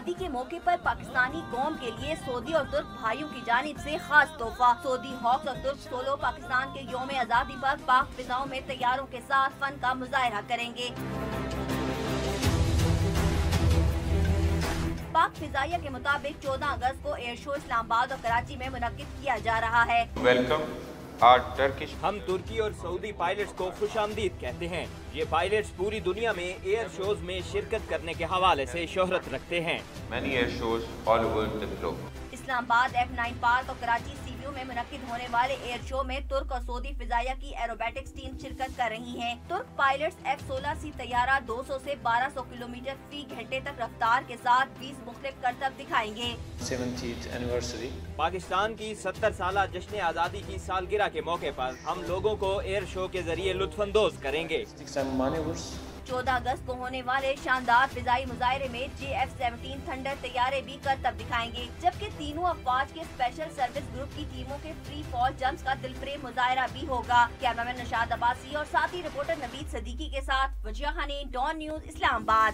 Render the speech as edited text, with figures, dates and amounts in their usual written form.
आज़ादी के मौके पर पाकिस्तानी कौम के लिए सऊदी और तुर्क भाइयों की जानिब से खास तोहफा। सऊदी हॉक्स और तुर्क सोलो पाकिस्तान के यौम आज़ादी पर पाक फिजाओं में तैयारों के साथ फन का मुजाहरा करेंगे। पाक फिजाइया के मुताबिक 14 अगस्त को एयर शो इस्लामाबाद और कराची में मुनक्किद किया जा रहा है। हम तुर्की और सऊदी पायलट्स को खुशामदीद कहते हैं। ये पायलट्स पूरी दुनिया में एयर शोज में शिरकत करने के हवाले से शोहरत रखते हैं। इस्लामाबाद F9 पार्क और कराची सीवीओ में मुनक्किद होने वाले एयर शो में तुर्क और सऊदी फिजाइया की एरोबेटिक्स टीम शिरकत कर रही हैं। तुर्क पायलट्स F-16C तैयारा 200 से 1200 किलोमीटर फी घंटे तक रफ्तार के साथ 20 मुख्तलिफ करतब दिखाएंगे। 70th एनिवर्सरी पाकिस्तान की 70 साल जश्न आज़ादी की सालगिरह के मौके पर हम लोगों को एयर शो के जरिए लुत्फानंदोज करेंगे। 14 अगस्त को होने वाले शानदार फिजाई मुजाहरे में JF-17 थंडर तैयारे भी करतब दिखाएंगे, जबकि तीनों अफवाज के स्पेशल सर्विस ग्रुप की टीमों के फ्री फॉल जंप्स का दिलफरेब मुजाहरा भी होगा। कैमरामैन निशाद अब्बासी और साथी रिपोर्टर नवीद सदीकी के साथ वजिया खानी, डॉन न्यूज़, इस्लामाबाद।